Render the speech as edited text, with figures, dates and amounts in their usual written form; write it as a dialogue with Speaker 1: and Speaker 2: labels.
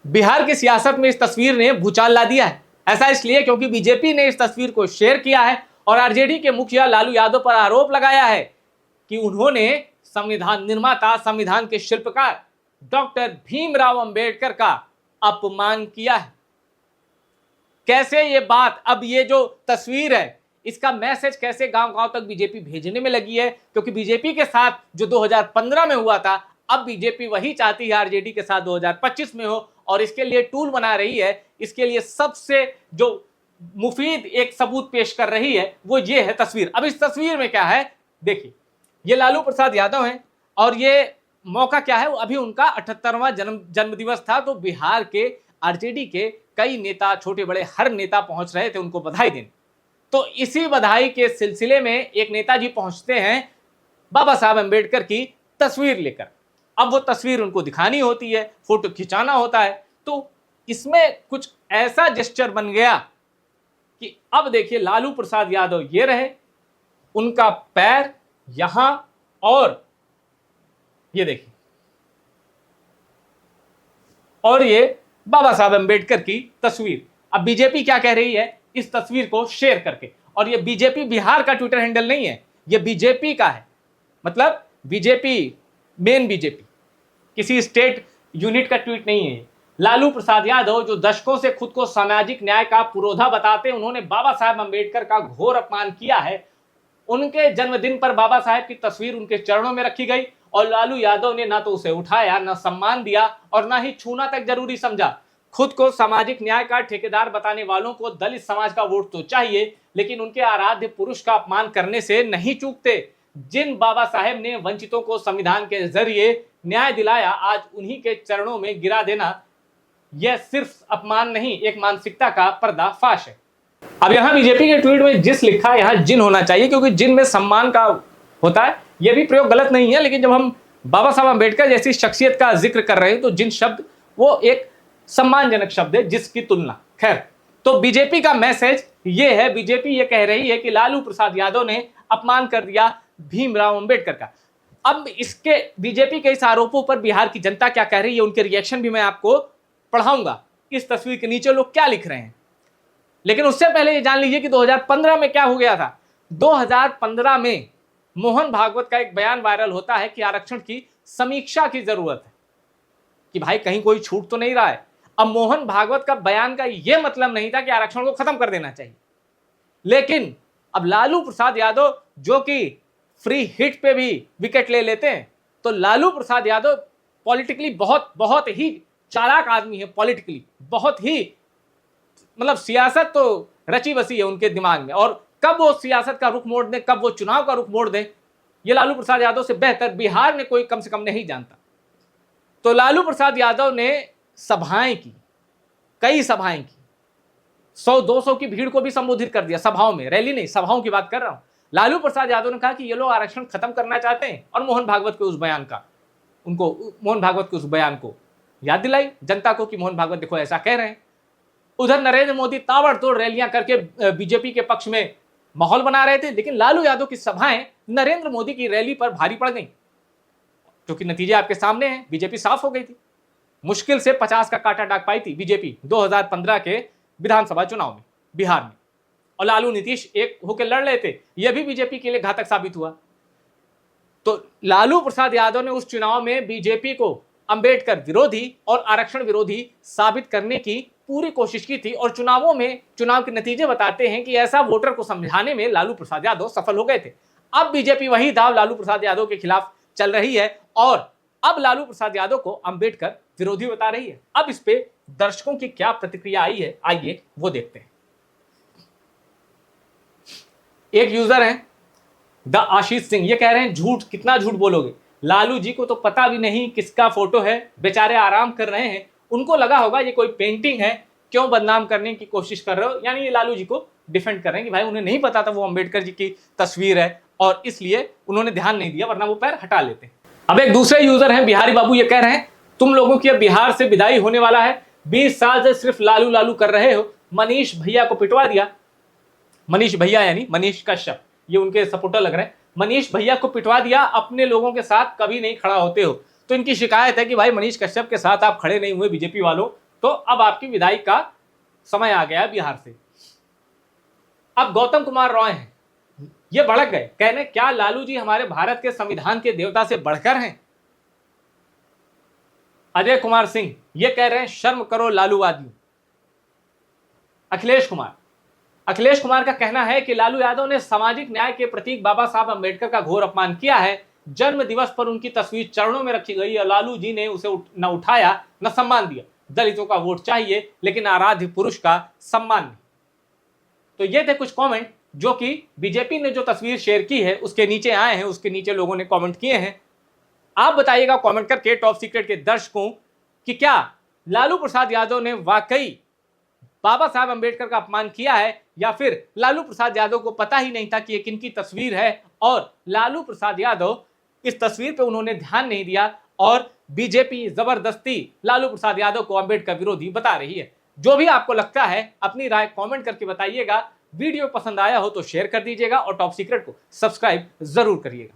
Speaker 1: बिहार की सियासत में इस तस्वीर ने भूचाल ला दिया है। ऐसा इसलिए क्योंकि बीजेपी ने इस तस्वीर को शेयर किया है और आरजेडी के मुखिया लालू यादव पर आरोप लगाया है कि उन्होंने संविधान निर्माता, संविधान के शिल्पकार डॉक्टर भीमराव अंबेडकर का अपमान किया है। कैसे ये बात, अब ये जो तस्वीर है इसका मैसेज कैसे गांव-गांव तक बीजेपी भेजने में लगी है, क्योंकि बीजेपी के साथ जो 2015 में हुआ था, अब बीजेपी वही चाहती है आरजेडी के साथ 2025 में हो और इसके लिए टूल बना रही है। इसके लिए सबसे जो मुफीद एक सबूत पेश कर रही है वो ये है तस्वीर। अब इस तस्वीर में क्या है देखिए, ये लालू प्रसाद यादव हैं और ये मौका क्या है, अभी उनका 78वां जन्म दिवस था, तो बिहार के आरजेडी के कई नेता, छोटे बड़े हर नेता पहुंच रहे थे उनको बधाई देने। तो इसी बधाई के सिलसिले में एक नेताजी पहुंचते हैं बाबा साहब अंबेडकर की तस्वीर लेकर। अब वो तस्वीर उनको दिखानी होती है, फोटो खिंचाना होता है, तो इसमें कुछ ऐसा जेस्चर बन गया कि अब देखिए लालू प्रसाद यादव ये रहे, उनका पैर यहां और ये देखिए, और ये बाबा साहब अंबेडकर की तस्वीर। अब बीजेपी क्या कह रही है इस तस्वीर को शेयर करके, और ये बीजेपी बिहार का ट्विटर हैंडल नहीं है, ये बीजेपी का है, मतलब बीजेपी, मेन बीजेपी, किसी स्टेट यूनिट का ट्वीट नहीं है। लालू प्रसाद यादव जो दशकों से खुद को सामाजिक न्याय का पुरोधा बताते, उन्होंने बाबा साहब अंबेडकर का घोर अपमान किया है। उनके जन्मदिन पर बाबा साहब की तस्वीर उनके चरणों में रखी गई और लालू यादव ने ना तो उसे उठाया, ना सम्मान दिया और ना ही छूना तक जरूरी समझा। खुद को सामाजिक न्याय का ठेकेदार बताने वालों को दलित समाज का वोट तो चाहिए, लेकिन उनके आराध्य पुरुष का अपमान करने से नहीं चूकते। जिन बाबा साहेब ने वंचितों को संविधान के जरिए न्याय दिलाया, आज उन्हीं के चरणों में गिरा देना यह सिर्फ अपमान नहीं, एक मानसिकता का पर्दाफाश है। अब यहां बीजेपी के ट्वीट में जिस लिखा है, यहां जिन होना चाहिए, क्योंकि जिन में सम्मान का होता है। यह भी प्रयोग गलत नहीं है, लेकिन जब हम बाबा साहब अंबेडकर जैसी शख्सियत का जिक्र कर रहे हैं तो जिन शब्द वो एक सम्मानजनक शब्द है जिसकी तुलना। खैर, तो बीजेपी का मैसेज ये है, बीजेपी ये कह रही है कि लालू प्रसाद यादव ने अपमान कर दिया भीमराव अंबेडकर का। अब इसके बीजेपी के इस आरोपों पर बिहार की जनता क्या कह रही है, उनके रिएक्शन भी मैं आपको पढ़ाऊंगा। इस तस्वीर के नीचे लोग क्या लिख रहे हैं, लेकिन उससे पहले ये जान लीजिए कि 2015 में क्या हो गया था। 2015 में मोहन भागवत का एक बयान वायरल होता है कि आरक्षण की समीक्षा की जरूरत है, कि भाई कहीं कोई छूट तो नहीं रहा है। अब मोहन भागवत का बयान का यह मतलब नहीं था कि आरक्षण को खत्म कर देना चाहिए, लेकिन अब लालू प्रसाद यादव जो कि फ्री हिट पे भी विकेट ले लेते हैं, तो लालू प्रसाद यादव पॉलिटिकली बहुत ही चालाक आदमी है, पॉलिटिकली बहुत ही, मतलब सियासत तो रची बसी है उनके दिमाग में, और कब वो सियासत का रुख मोड़ दें, कब वो चुनाव का रुख मोड़ दें, ये लालू प्रसाद यादव से बेहतर बिहार में कोई कम से कम नहीं जानता। तो लालू प्रसाद यादव ने सभाएं की, कई सभाएं की, 100-200 की भीड़ को भी संबोधित कर दिया सभाओं में, रैली नहीं, सभाओं की बात कर रहा हूं। लालू प्रसाद यादव ने कहा कि ये लोग आरक्षण खत्म करना चाहते हैं, और मोहन भागवत के उस बयान का, उनको मोहन भागवत के उस बयान को याद दिलाई जनता को कि मोहन भागवत देखो ऐसा कह रहे हैं। उधर नरेंद्र मोदी ताबड़तोड़ रैलियां करके बीजेपी के पक्ष में माहौल बना रहे थे, लेकिन लालू यादव की सभाएं नरेंद्र मोदी की रैली पर भारी पड़ गई, क्योंकि नतीजे आपके सामने हैं, बीजेपी साफ हो गई थी। मुश्किल से 50 का कांटा दाग पाई थी बीजेपी 2015 के विधानसभा चुनाव में बिहार में, और लालू नीतीश एक होकर लड़ रहे थे, यह भी बीजेपी के लिए घातक साबित हुआ। तो लालू प्रसाद यादव ने उस चुनाव में बीजेपी को अंबेडकर विरोधी और आरक्षण विरोधी साबित करने की पूरी कोशिश की थी, और चुनावों में चुनाव के नतीजे बताते हैं कि ऐसा वोटर को समझाने में लालू प्रसाद यादव सफल हो गए थे। अब बीजेपी वही दाव लालू प्रसाद यादव के खिलाफ चल रही है, और अब लालू प्रसाद यादव को अंबेडकर विरोधी बता रही है। अब इस पे दर्शकों की क्या प्रतिक्रिया आई है, आइए वो देखते हैं। एक यूजर है द आशीष सिंह, ये कह रहे हैं झूठ, कितना झूठ बोलोगे, लालू जी को तो पता भी नहीं किसका फोटो है, बेचारे आराम कर रहे हैं, उनको लगा होगा ये कोई पेंटिंग है, क्यों बदनाम करने की कोशिश कर रहे हो। यानी ये लालू जी को डिफेंड कर रहे हैं कि भाई उन्हें नहीं पता था वो अंबेडकर जी की तस्वीर है, और इसलिए उन्होंने ध्यान नहीं दिया, वरना वो पैर हटा लेते। अब एक दूसरे यूजर हैं बिहारी बाबू, ये कह रहे हैं तुम लोगों की अब बिहार से विदाई होने वाला है, 20 साल से सिर्फ लालू लालू कर रहे हो, मनीष भैया को पिटवा दिया। मनीष भैया यानी मनीष कश्यप, ये उनके सपोर्टर लग रहे हैं। मनीष भैया को पिटवा दिया, अपने लोगों के साथ कभी नहीं खड़ा होते हो। तो इनकी शिकायत है कि भाई मनीष कश्यप के साथ आप खड़े नहीं हुए बीजेपी वालों, तो अब आपकी विदाई का समय आ गया बिहार से। अब गौतम कुमार रॉय हैं, ये भड़क गए, कहने क्या लालू जी हमारे भारत के संविधान के देवता से बढ़कर हैं। अजय कुमार सिंह ये कह रहे हैं शर्म करो लालूवादियों। अखिलेश कुमार का कहना है कि लालू यादव ने सामाजिक न्याय के प्रतीक बाबा साहब अंबेडकर का घोर अपमान किया है। जन्म दिवस पर उनकी तस्वीर चरणों में रखी गई और लालू जी ने उसे न उठाया न सम्मान दिया। दलितों का वोट चाहिए लेकिन आराध्य पुरुष का सम्मान नहीं। तो ये थे कुछ कमेंट जो कि बीजेपी ने जो तस्वीर शेयर की है उसके नीचे आए हैं, उसके नीचे लोगों ने कमेंट किए हैं। आप बताइएगा कमेंट करके टॉप सीक्रेट के दर्शकों कि क्या लालू प्रसाद यादव ने वाकई बाबा साहब अंबेडकर का अपमान किया है या फिर लालू प्रसाद यादव को पता ही नहीं था कि ये किनकी तस्वीर है और लालू प्रसाद यादव इस तस्वीर पे उन्होंने ध्यान नहीं दिया और बीजेपी जबरदस्ती लालू प्रसाद यादव को अंबेडकर विरोधी बता रही है। जो भी आपको लगता है अपनी राय कमेंट करके बताइएगा। वीडियो पसंद आया हो तो शेयर कर दीजिएगा और टॉप सीक्रेट को सब्सक्राइब जरूर करिएगा।